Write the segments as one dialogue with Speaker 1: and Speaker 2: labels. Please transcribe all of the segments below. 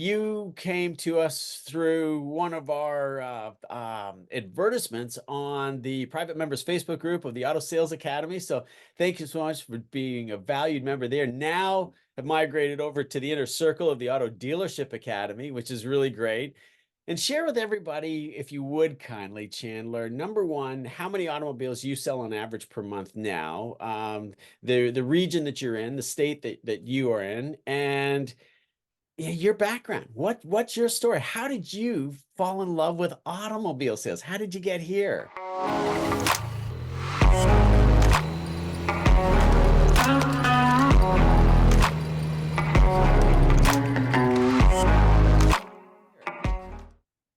Speaker 1: You came to us through one of our advertisements on the private members Facebook group of the Auto Sales Academy. So thank you so much for being a valued member there. Now have migrated over to the inner circle of the Auto Dealership Academy, which is really great. And share with everybody, if you would kindly, Chandler, number one, how many automobiles you sell on average per month now, the region that you're in, the state that you are in, and yeah, your background. What's your story? How did you fall in love with automobile sales? How did you get here?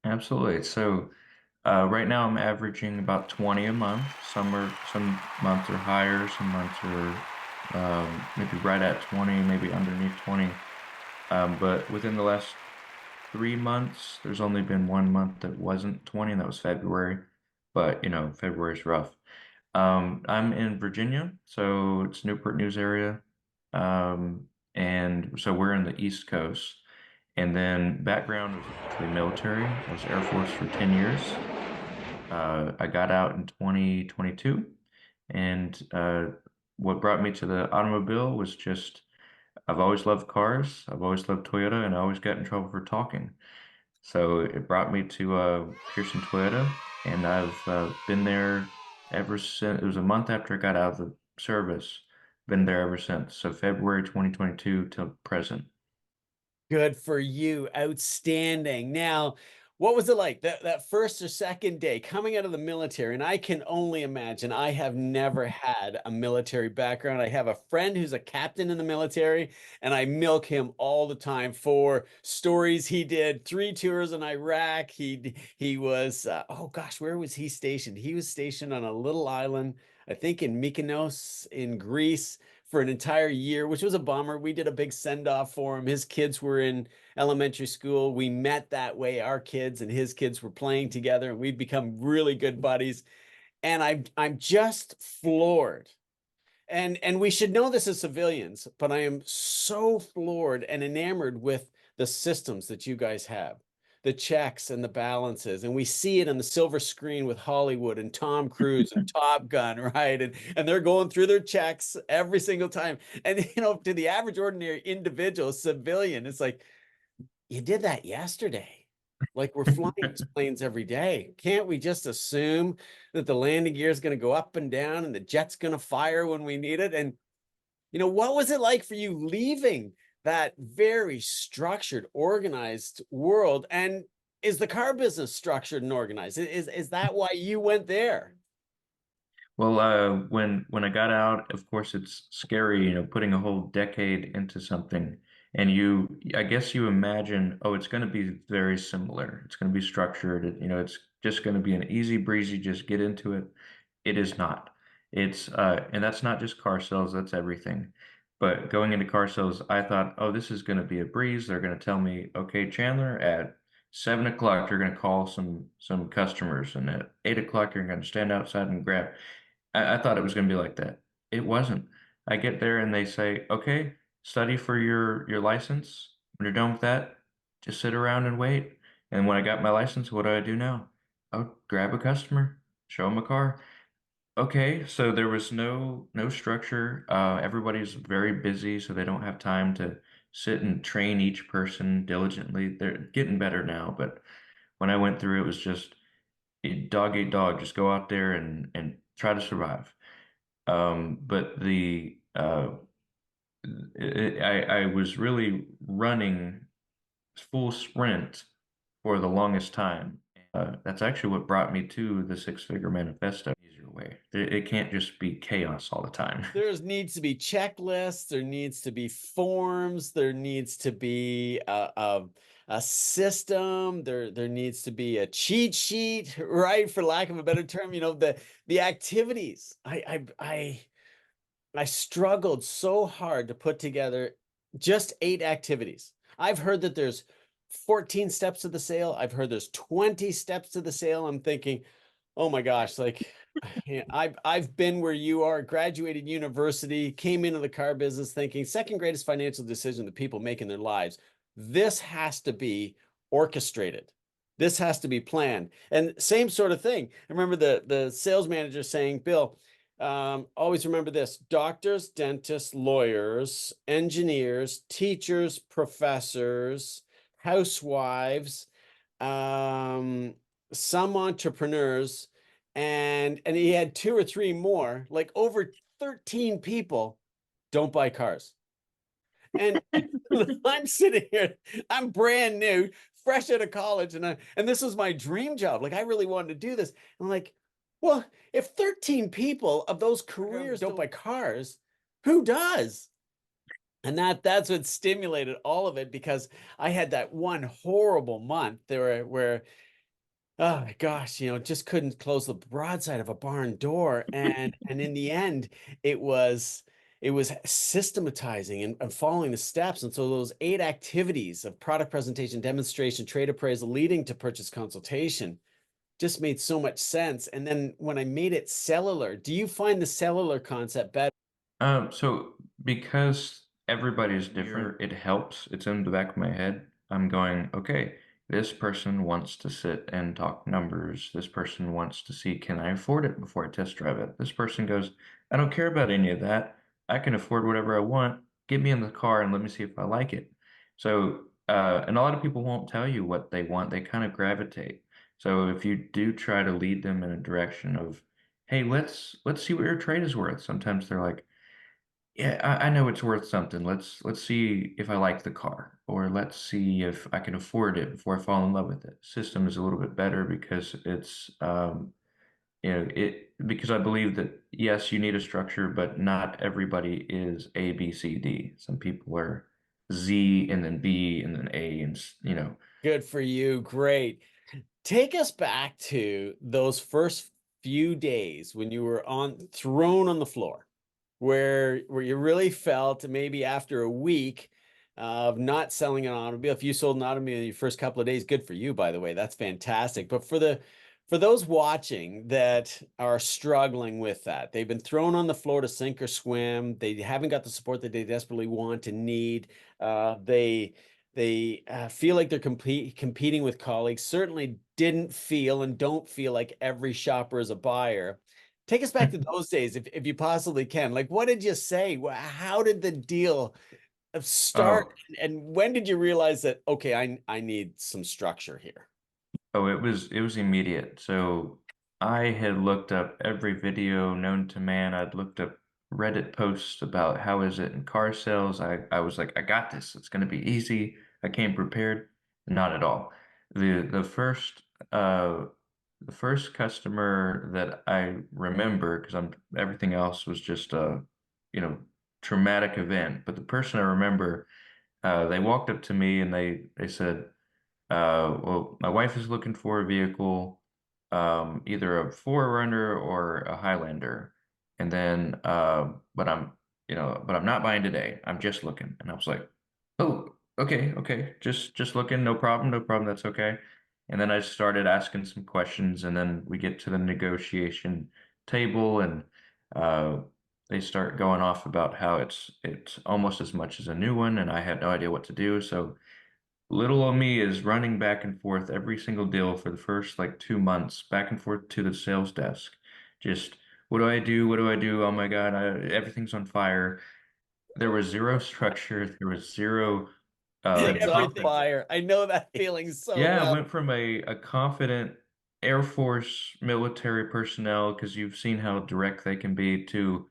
Speaker 2: Absolutely. So right now I'm averaging about 20 a month. Some months are higher, some months are maybe right at 20, maybe underneath 20. But within the last 3 months, there's only been one month that wasn't 20, and that was February. But February's rough. I'm in Virginia, so it's Newport News area. And so we're in the East Coast. And then background was actually military. I was Air Force for 10 years. I got out in 2022. And what brought me to the automobile was just I've always loved cars. I've always loved Toyota, and I always got in trouble for talking. So it brought me to Pearson Toyota, and I've been there ever since. It was a month after I got out of the service. Been there ever since. So February 2022 till present.
Speaker 1: Good for you. Outstanding. Now, what was it like that first or second day coming out of the military? And I can only imagine. I have never had a military background. I have a friend who's a captain in the military, and I milk him all the time for stories he did. 3 tours in Iraq. He was oh gosh, where was he stationed? He was stationed on a little island, I think in Mykonos in Greece for an entire year, which was a bummer. We did a big send off for him. His kids were in elementary school. We met that way. Our kids and his kids were playing together, and we've become really good buddies. And I'm just floored. And we should know this as civilians, but I am so floored and enamored with the systems that you guys have, the checks and the balances. And we see it on the silver screen with Hollywood and Tom Cruise and Top Gun, right? And they're going through their checks every single time. And to the average ordinary individual, civilian, it's like, you did that yesterday. Like we're flying these planes every day. Can't we just assume that the landing gear is going to go up and down and the jet's going to fire when we need it? And what was it like for you leaving that very structured, organized world? And is the car business structured and organized? Is that why you went there?
Speaker 2: Well, when I got out, of course, it's scary, putting a whole decade into something, and I guess you imagine, oh, it's going to be very similar. It's going to be structured. It's just going to be an easy breezy, just get into it. It is not. And that's not just car sales, that's everything. But going into car sales, I thought, oh, this is going to be a breeze. They're going to tell me, okay, Chandler, at 7 o'clock, you're going to call some customers, and at 8 o'clock, you're going to stand outside and grab. I thought it was going to be like that. It wasn't. I get there and they say, okay, study for your license. When you're done with that, just sit around and wait. And when I got my license, what do I do now? I'll grab a customer, show them a car. Okay, so there was no structure. Everybody's very busy, so they don't have time to sit and train each person diligently. They're getting better now, but when I went through, it was just dog eat dog. Just go out there and try to survive. But I was really running full sprint for the longest time. That's actually what brought me to the six-figure manifesto. Easier way. It can't just be chaos all the time.
Speaker 1: There needs to be checklists, there needs to be forms, there needs to be a system, there needs to be a cheat sheet, right? For lack of a better term, the activities. I struggled so hard to put together just 8 activities. I've heard that there's 14 steps to the sale. I've heard there's 20 steps to the sale. I'm thinking, oh my gosh, like yeah, I've been where you are, graduated university, came into the car business thinking second greatest financial decision that people make in their lives. This has to be orchestrated. This has to be planned. And same sort of thing. I remember the sales manager saying, Bill, always remember this: doctors, dentists, lawyers, engineers, teachers, professors, housewives, um, some entrepreneurs, and he had two or three more, like over 13 people don't buy cars. And I'm sitting here, I'm brand new, fresh out of college, and this was my dream job. Like I really wanted to do this. I'm like, well, if 13 people of those careers don't buy cars, who does? And that's what stimulated all of it, because I had that one horrible month there where oh my gosh, just couldn't close the broadside of a barn door. And in the end, it was it was systematizing and following the steps. And so those 8 activities of product presentation, demonstration, trade appraisal, leading to purchase consultation just made so much sense. And then when I made it cellular, do you find the cellular concept better?
Speaker 2: So because everybody's different, it helps. It's in the back of my head. I'm going, okay, this person wants to sit and talk numbers. This person wants to see, can I afford it before I test drive it? This person goes, I don't care about any of that. I can afford whatever I want. Get me in the car and let me see if I like it. So, and a lot of people won't tell you what they want. They kind of gravitate. So if you do try to lead them in a direction of, hey, let's see what your trade is worth. Sometimes they're like, yeah, I know it's worth something. Let's see if I like the car, or let's see if I can afford it before I fall in love with it. System is a little bit better because it's it because I believe that yes, you need a structure, but not everybody is A, B, C, D. Some people are Z and then B and then A and.
Speaker 1: Good for you. Great. Take us back to those first few days when you were thrown on the floor, where you really felt maybe after a week of not selling an automobile. If you sold an automobile in your first couple of days, good for you, by the way. That's fantastic. But for those watching that are struggling with that, they've been thrown on the floor to sink or swim. They haven't got the support that they desperately want and need. They feel like they're competing with colleagues. Certainly didn't feel and don't feel like every shopper is a buyer. Take us back to those days, if you possibly can. Like, what did you say? How did the deal start?
Speaker 2: Oh,
Speaker 1: And when did you realize that, okay, I need some structure here?
Speaker 2: Oh, it was immediate. So I had looked up every video known to man. I'd looked up Reddit posts about how is it in car sales. I was like, I got this. It's gonna be easy. I came prepared. Not at all. Uh the first customer that I remember, because I'm everything else was just a, you know, traumatic event. But the person I remember, they walked up to me and they said, well, my wife is looking for a vehicle, either a Forerunner or a Highlander, and then, but I'm not buying today. I'm just looking, and I was like, oh, okay, okay, just looking, no problem, no problem, that's okay. And then I started asking some questions, and then we get to the negotiation table, and uh, they start going off about how it's almost as much as a new one, and I had no idea what to do, so. Little old me is running back and forth every single deal for the first like 2 months, back and forth to the sales desk. Just what do I do? What do I do? Oh my God, everything's on fire. There was zero structure. There was zero
Speaker 1: Everything's on
Speaker 2: confidence.
Speaker 1: fire. I know that feeling so
Speaker 2: Yeah, I
Speaker 1: well.
Speaker 2: went from a confident Air Force military personnel, because you've seen how direct they can be, to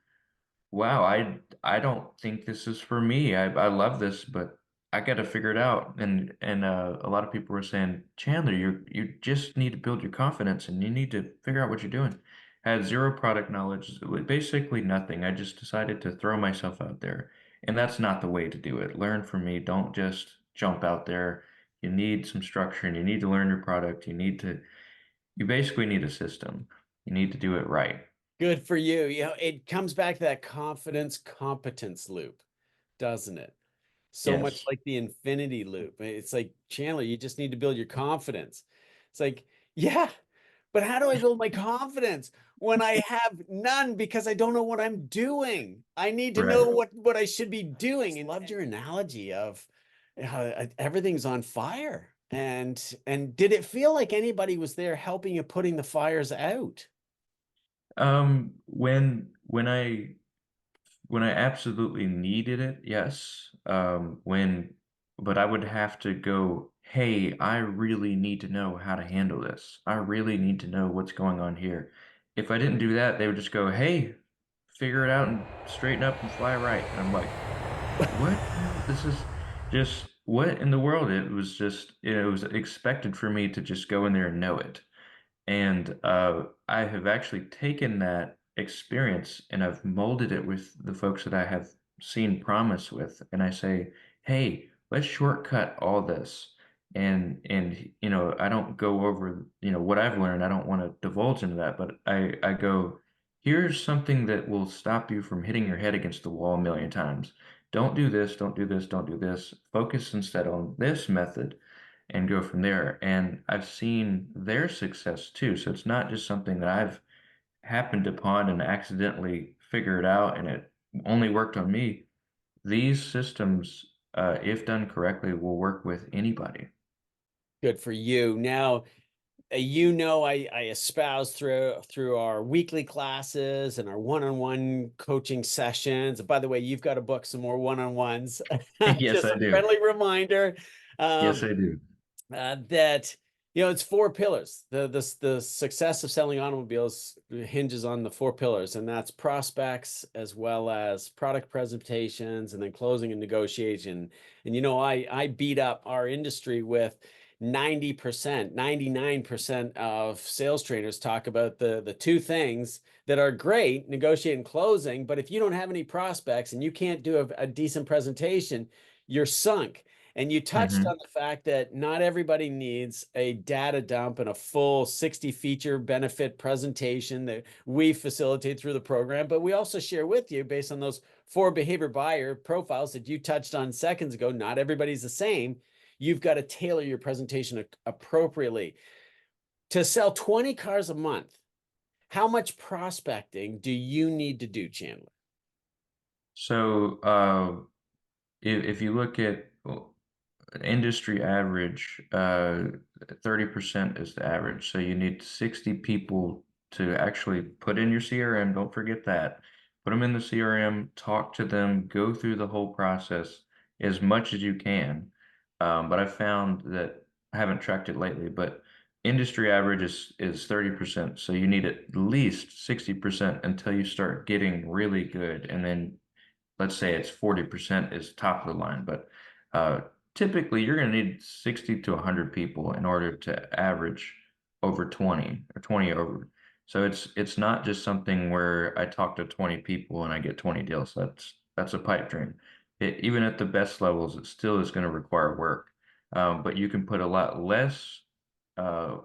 Speaker 2: wow, I don't think this is for me. I love this, but I got to figure it out. And a lot of people were saying, Chandler, you just need to build your confidence and you need to figure out what you're doing. I had zero product knowledge, basically nothing. I just decided to throw myself out there. And that's not the way to do it. Learn from me. Don't just jump out there. You need some structure and you need to learn your product. You basically need a system. You need to do it right.
Speaker 1: Good for you. It comes back to that confidence competence loop, doesn't it? So much
Speaker 2: Yes.
Speaker 1: like the infinity loop. It's like, Chandler, you just need to build your confidence. It's like, yeah, but how do I build my confidence when I have none because I don't know what I'm doing? I need to know
Speaker 2: Right.
Speaker 1: what I should be doing. And loved your analogy of everything's on fire. And did it feel like anybody was there helping you putting the fires out?
Speaker 2: When I absolutely needed it, yes. But I would have to go, hey, I really need to know how to handle this. I really need to know what's going on here. If I didn't do that, they would just go, hey, figure it out and straighten up and fly right. And I'm like, what? This is just what in the world? It was expected for me to just go in there and know it. And I have actually taken that experience and I've molded it with the folks that I have seen promise with. And I say, hey, let's shortcut all this. And I don't go over, what I've learned. I don't want to divulge into that, but I go, here's something that will stop you from hitting your head against the wall a million times. Don't do this, don't do this, don't do this. Focus instead on this method and go from there. And I've seen their success too. So it's not just something that I've happened upon and accidentally figured out and it only worked on me. These systems, if done correctly, will work with anybody.
Speaker 1: Good for you. Now, I espouse through our weekly classes and our one-on-one coaching sessions. By the way, you've got to book some more one-on-ones.
Speaker 2: Yes,
Speaker 1: Just
Speaker 2: I
Speaker 1: a
Speaker 2: do.
Speaker 1: friendly reminder.
Speaker 2: Yes,
Speaker 1: Um,
Speaker 2: I do.
Speaker 1: that it's four pillars. The success of selling automobiles hinges on the four pillars, and that's prospects as well as product presentations and then closing and negotiation. And I beat up our industry with 90%, 99% of sales trainers talk about the two things that are great, negotiate and closing. But if you don't have any prospects and you can't do a decent presentation, you're sunk. And you touched on
Speaker 2: Hmm.
Speaker 1: the fact that not everybody needs a data dump and a full 60 feature benefit presentation that we facilitate through the program, but we also share with you based on those four behavior buyer profiles that you touched on seconds ago. Not everybody's the same. You've got to tailor your presentation appropriately. To sell 20 cars a month, how much prospecting do you need to do, Chandler?
Speaker 2: So if you look at industry average, 30% is the average. So you need 60 people to actually put in your CRM. Don't forget that. Put them in the CRM, talk to them, go through the whole process as much as you can. But I found that I haven't tracked it lately, but industry average is 30%. So you need at least 60% until you start getting really good. And then let's say it's 40% is top of the line, but uh, typically you're going to need 60 to 100 people in order to average over 20 or 20 over. So it's not just something where I talk to 20 people and I get 20 deals. That's a pipe dream. Even at the best levels, it still is going to require work. But you can put a lot less. Uh,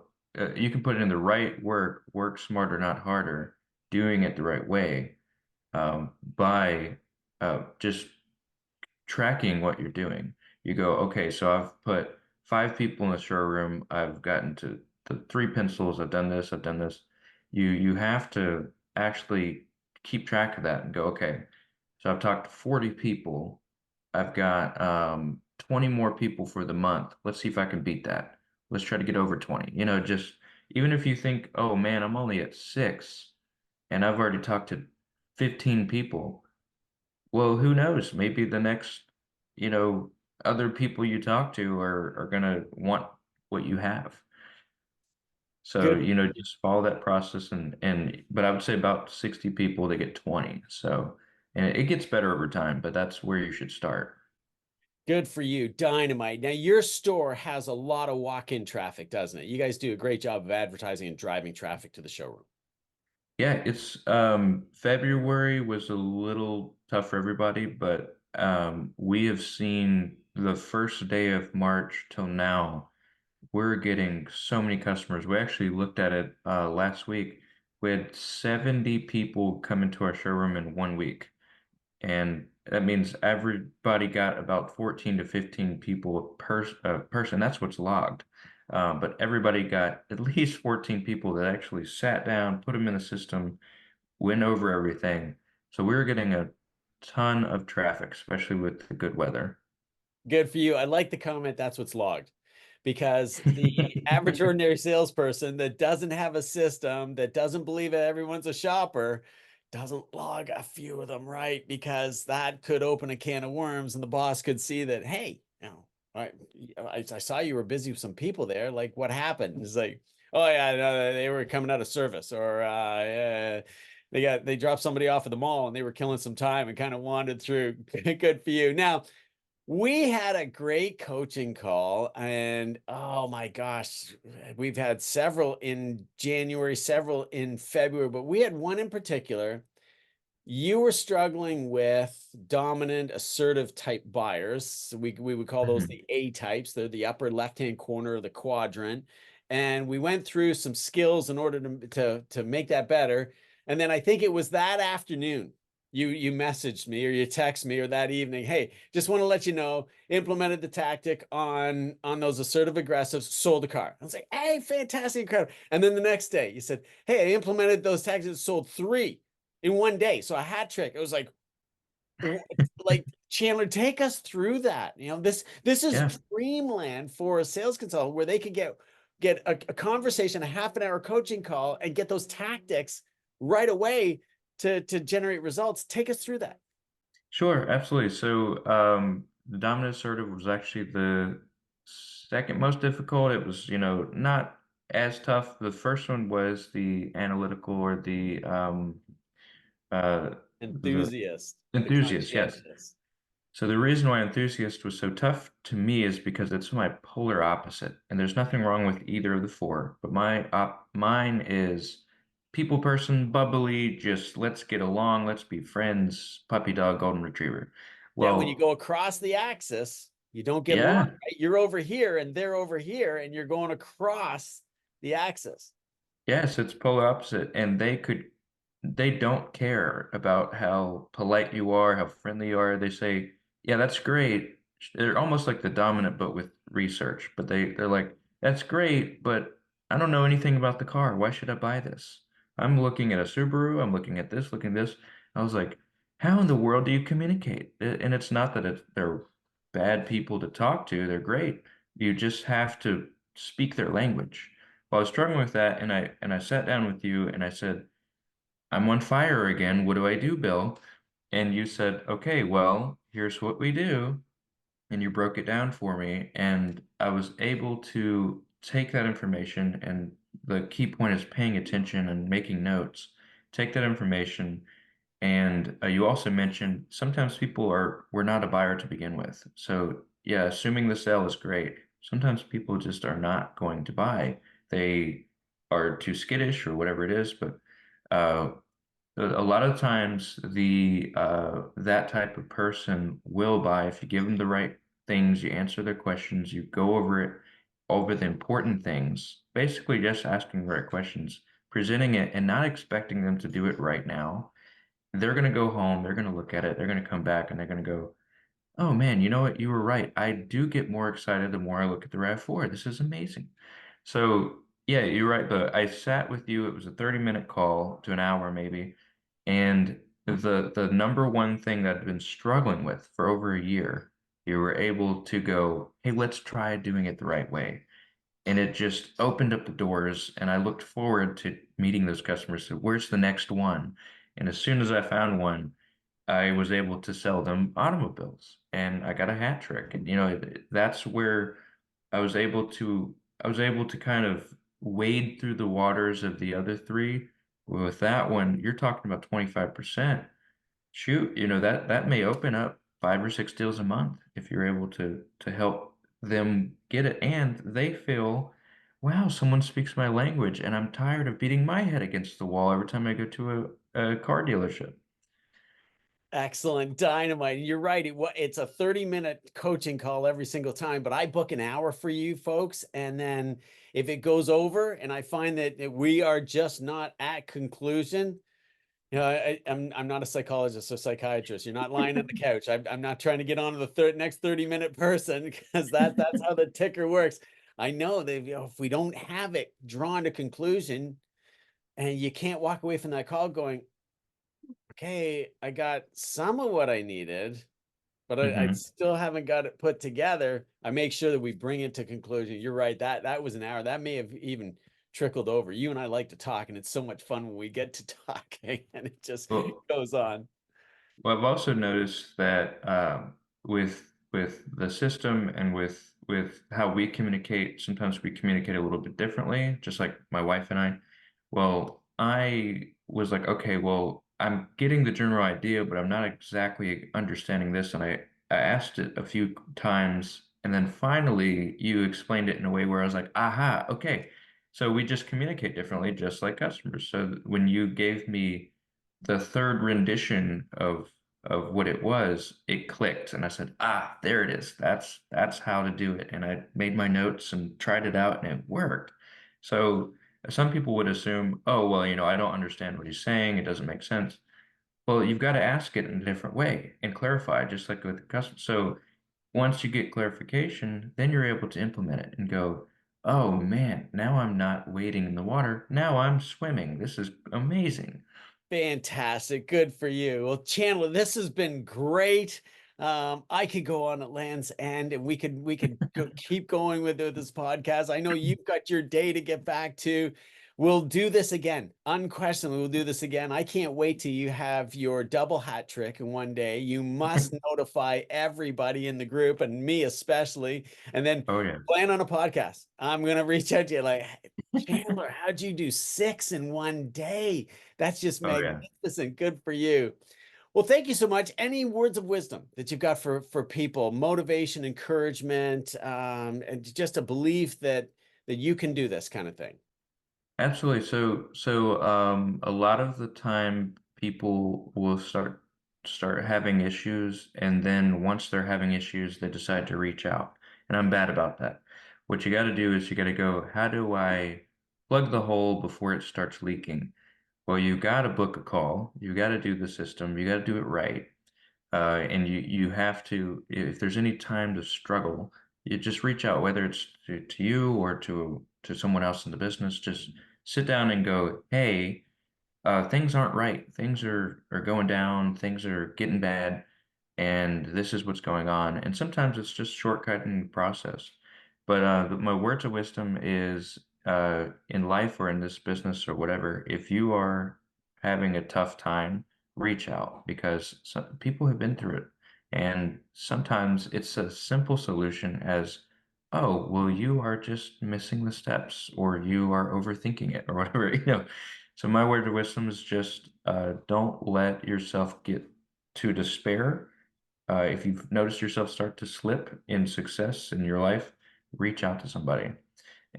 Speaker 2: you can put in the right work, work smarter, not harder, doing it the right way by just tracking what you're doing. You go, okay, so I've put five people in the showroom. I've gotten to the three pencils. I've done this. I've done this. You have to actually keep track of that and go, okay, so I've talked to 40 people. I've got 20 more people for the month. Let's see if I can beat that. Let's try to get over 20. Just even if you think, oh man, I'm only at six and I've already talked to 15 people. Well, who knows? Maybe the next, you know, other people you talk to are gonna want what you have. So,
Speaker 1: Good.
Speaker 2: just follow that process and but I would say about 60 people they get 20. So, and it gets better over time, but that's where you should start.
Speaker 1: Good for you. Dynamite. Now, your store has a lot of walk-in traffic, doesn't it? You guys do a great job of advertising and driving traffic to the showroom.
Speaker 2: Yeah, it's February was a little tough for everybody, but we have seen the first day of March till now. We're getting so many customers. We actually looked at it last week. We had 70 people come into our showroom in 1 week. And that means everybody got about 14 to 15 people per person. That's what's logged. But everybody got at least 14 people that actually sat down, put them in the system, went over everything. So we were getting a ton of traffic, especially with the good weather.
Speaker 1: Good for you. I like the comment. That's what's logged. Because the average ordinary salesperson that doesn't have a system, that doesn't believe that everyone's a shopper, doesn't log a few of them, right? Because that could open a can of worms and the boss could see that, hey, I saw you were busy with some people there. Like, what happened? It's like, oh yeah, no, they were coming out of service, or yeah, they dropped somebody off at the mall and they were killing some time and kind of wandered through. Good for you. Now, we had a great coaching call, and oh my gosh, we've had several in January, several in February, but we had one in particular. You were struggling with dominant, assertive type buyers. So we would call those
Speaker 2: Mhm.
Speaker 1: the A types. They're the upper left-hand corner of the quadrant. And we went through some skills in order to make that better. And then I think it was that afternoon you messaged me or you text me or that evening, hey, just want to let you know, implemented the tactic on those assertive aggressives, sold the car. I was like, hey, fantastic, incredible. And then the next day you said, hey, I implemented those tactics, sold three in one day. So a hat trick. It was like Chandler, take us through that. This is
Speaker 2: Yeah.
Speaker 1: dreamland for a sales consultant where they could get a conversation, a half an hour coaching call, and get those tactics right away to generate results. Take us through that.
Speaker 2: Sure, absolutely. So, the dominant assertive was actually the second most difficult. It was, not as tough. The first one was the analytical or the
Speaker 1: Enthusiast, the
Speaker 2: enthusiast, yes.
Speaker 1: conscientious.
Speaker 2: So the reason why enthusiast was so tough to me is because it's my polar opposite, and there's nothing wrong with either of the four. But mine is people person, bubbly, just let's get along, let's be friends, puppy dog, golden retriever.
Speaker 1: Yeah, when you
Speaker 2: Well,
Speaker 1: go across the axis, you don't get along,
Speaker 2: yeah,
Speaker 1: right? You're over here and they're over here, and you're going across the axis.
Speaker 2: yes, it's polar opposite, and they don't care about how polite you are, how friendly you are. They say, "Yeah, that's great." They're almost like the dominant, but with research. But they're like, "That's great, but I don't know anything about the car. Why should I buy this? I'm looking at a Subaru. I'm looking at this, looking at this." I was like, "How in the world do you communicate?" And it's not that they're bad people to talk to. They're great. You just have to speak their language. Well, I was struggling with that, and I sat down with you and I said, I'm on fire again. What do I do, Bill? And you said, okay, well, here's what we do. And you broke it down for me. And I was able to take that information, and the key point is paying attention and making notes. Take that information. And you also mentioned sometimes we're not a buyer to begin with. So, yeah, assuming the sale is great. Sometimes people just are not going to buy. They are too skittish or whatever it is. But uh, a lot of times, the that type of person will buy if you give them the right things, you answer their questions, you go over the important things, basically just asking the right questions, presenting it, and not expecting them to do it right now. They're going to go home, they're going to look at it, they're going to come back, and they're going to go, "Oh man, you know what? You were right. I do get more excited the more I look at the RAV4. This is amazing." So, yeah, you're right. But I sat with you. It was a 30-minute call to an hour maybe. And the number one thing that I've been struggling with for over a year, you were able to go, hey, let's try doing it the right way. And it just opened up the doors. And I looked forward to meeting those customers. So where's the next one? And as soon as I found one, I was able to sell them automobiles, and I got a hat trick. And that's where I was able to I was able to kind of wade through the waters of the other three. With that one, you're talking about 25%. Shoot, that may open up 5 or 6 deals a month if you're able to help them get it, and they feel, wow, someone speaks my language, and I'm tired of beating my head against the wall every time I go to a car dealership.
Speaker 1: Excellent, dynamite. You're right. It's a 30-minute coaching call every single time, but I book an hour for you folks. And then if it goes over and I find that we are just not at conclusion, I'm not a psychologist or psychiatrist. You're not lying on the couch. I'm not trying to get on to the next 30-minute person because that's how the ticker works. I know that if we don't have it drawn to conclusion and you can't walk away from that call going, okay, I got some of what I needed. but I
Speaker 2: Hmm.
Speaker 1: still haven't got it put together. I make sure that we bring it to conclusion. You're right. That was an hour. That may have even trickled over. You and I like to talk, and it's so much fun when we get to talking, and it just
Speaker 2: Well,
Speaker 1: goes on.
Speaker 2: Well, I've also noticed that with the system and with how we communicate, sometimes we communicate a little bit differently, just like my wife and I. Well, I was like, okay, well, I'm getting the general idea, but I'm not exactly understanding this. And I asked it a few times, and then finally you explained it in a way where I was like, aha, okay. So we just communicate differently, just like customers. So when you gave me the third rendition of what it was, it clicked, and I said, "Ah, there it is. That's how to do it." And I made my notes and tried it out, and it worked. So some people would assume, "Oh, well, I don't understand what he's saying. It doesn't make sense." Well, you've got to ask it in a different way and clarify, just like with the custom. So once you get clarification, then you're able to implement it and go, "Oh man, now I'm not wading in the water. Now I'm swimming. This is amazing."
Speaker 1: Fantastic. Good for you. Well, Chandler, this has been great. I could go on at Land's End and we could keep going with this podcast. I know you've got your day to get back to. We'll do this again. Unquestionably, we'll do this again. I can't wait till you have your double hat trick in one day. You must notify everybody in the group and me especially, and then
Speaker 2: Oh yeah.
Speaker 1: plan on a podcast. I'm gonna reach out to you like, Chandler, how'd you do six in one day? That's just
Speaker 2: Oh yeah.
Speaker 1: magnificent. Good for you. Well, thank you so much. Any words of wisdom that you've got for people, motivation, encouragement, and just a belief that you can do this kind of thing.
Speaker 2: Absolutely. So a lot of the time people will start having issues, and then once they're having issues, they decide to reach out. And I'm bad about that. What you got to do is you got to go, how do I plug the hole before it starts leaking? Well, you got to book a call. You got to do the system. You got to do it right. And you have to, if there's any time to struggle, you just reach out, whether it's to you or to someone else in the business. Just sit down and go, hey, things aren't right. Things are going down. Things are getting bad, and this is what's going on. And sometimes it's just shortcutting the process. But my words of wisdom is in life or in this business or whatever, if you are having a tough time, reach out because some people have been through it. And sometimes it's a simple solution as, oh, well, you are just missing the steps or you are overthinking it or whatever, So my word of wisdom is just don't let yourself get to despair. If you've noticed yourself start to slip in success in your life, reach out to somebody.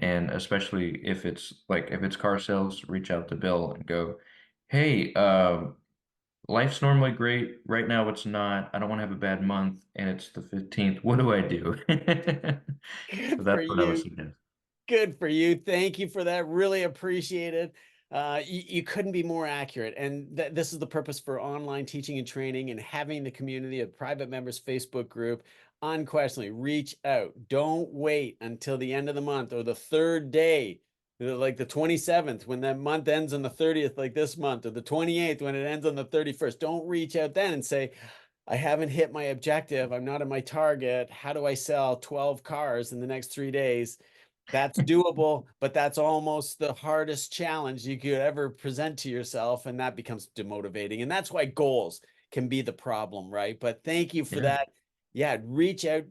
Speaker 2: And especially if it's car sales, reach out to Bill and go, hey, life's normally great. Right now it's not. I don't want to have a bad month and it's the 15th. What do I do? So
Speaker 1: Good for
Speaker 2: that's what I would
Speaker 1: you.
Speaker 2: suggest.
Speaker 1: Good for you. Thank you for that. Really appreciate it. You couldn't be more accurate. And this is the purpose for online teaching and training and having the community of private members Facebook group. Unquestionably, reach out. Don't wait until the end of the month or the third day, like the 27th, when that month ends on the 30th, like this month, or the 28th, when it ends on the 31st. Don't reach out then and say, I haven't hit my objective. I'm not at my target. How do I sell 12 cars in the next 3 days? That's doable, but that's almost the hardest challenge you could ever present to yourself. And that becomes demotivating. And that's why goals can be the problem, right? But thank you for
Speaker 2: Yeah.
Speaker 1: that. Yeah, reach out,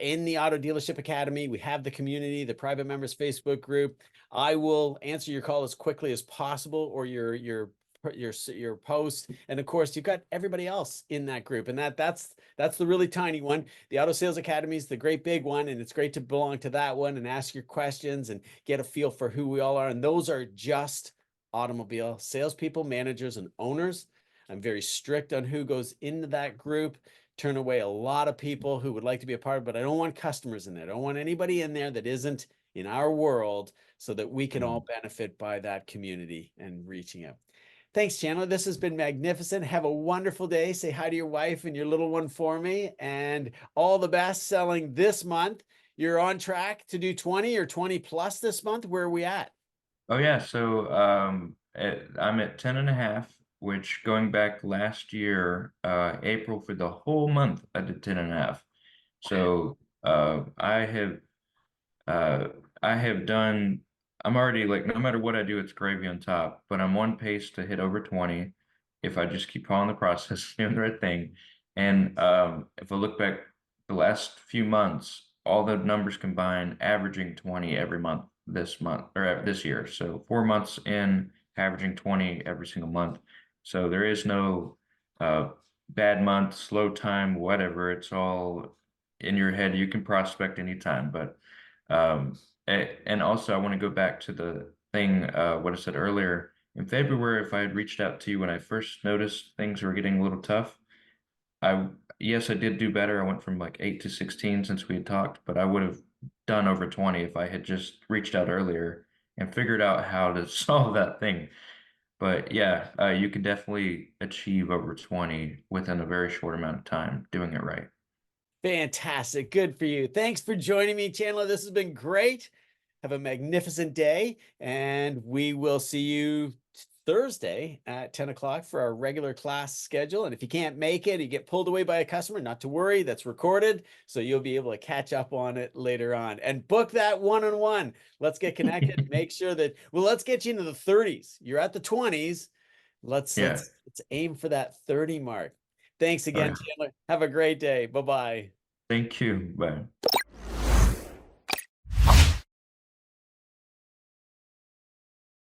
Speaker 1: in the Auto Dealership Academy. We have the community, the private members Facebook group. I will answer your call as quickly as possible or your post, and of course you've got everybody else in that group, and that's the really tiny one. The Auto Sales Academy is the great big one, and it's great to belong to that one and ask your questions and get a feel for who we all are. And those are just automobile salespeople, managers, and owners. I'm very strict on who goes into that group. Turn away a lot of people who would like to be a part, but I don't want customers in there. I don't want anybody in there that isn't in our world, so that we can all
Speaker 2: Mm.
Speaker 1: benefit by that community and reaching out. Thanks, Chandler. This has been magnificent. Have a wonderful day. Say hi to your wife and your little one for me, and all the best selling this month. You're on track to do 20 or 20 plus this month. Where are we at?
Speaker 2: Oh yeah, so I'm at 10 and a half, which going back last year, April for the whole month, I did 10 and a half. So uh, I have done, I'm already like, no matter what I do, it's gravy on top, but I'm on pace to hit over 20 if I just keep following the process, doing the right thing. And if I look back the last few months, all the numbers combined, averaging 20 every month this month or this year. So 4 months in, averaging 20 every single month. So there is no uh, bad month, slow time, whatever. It's all in your head. You can prospect anytime, but and also, I want to go back to the thing, what I said earlier. In February, if I had reached out to you when I first noticed things were getting a little tough, I, yes, I did do better. I went from like 8 to 16 since we had talked, but I would have done over 20 if I had just reached out earlier and figured out how to solve that thing. But yeah, you can definitely achieve over 20 within a very short amount of time doing it right.
Speaker 1: Fantastic. Good for you. Thanks for joining me, Chandler. This has been great. Have a magnificent day, and we will see you Thursday at 10 o'clock for our regular class schedule. And if you can't make it, you get pulled away by a customer, not to worry, that's recorded. So you'll be able to catch up on it later on and book that one-on-one. Let's get connected. Make sure that, well, let's get you into the 30s. You're at the 20s. Let's
Speaker 2: Yeah.
Speaker 1: let's let's aim for that 30 mark. Thanks
Speaker 2: Oh,
Speaker 1: again,
Speaker 2: yeah.
Speaker 1: Chandler. Have a great day. Bye-bye.
Speaker 2: Thank you. Bye.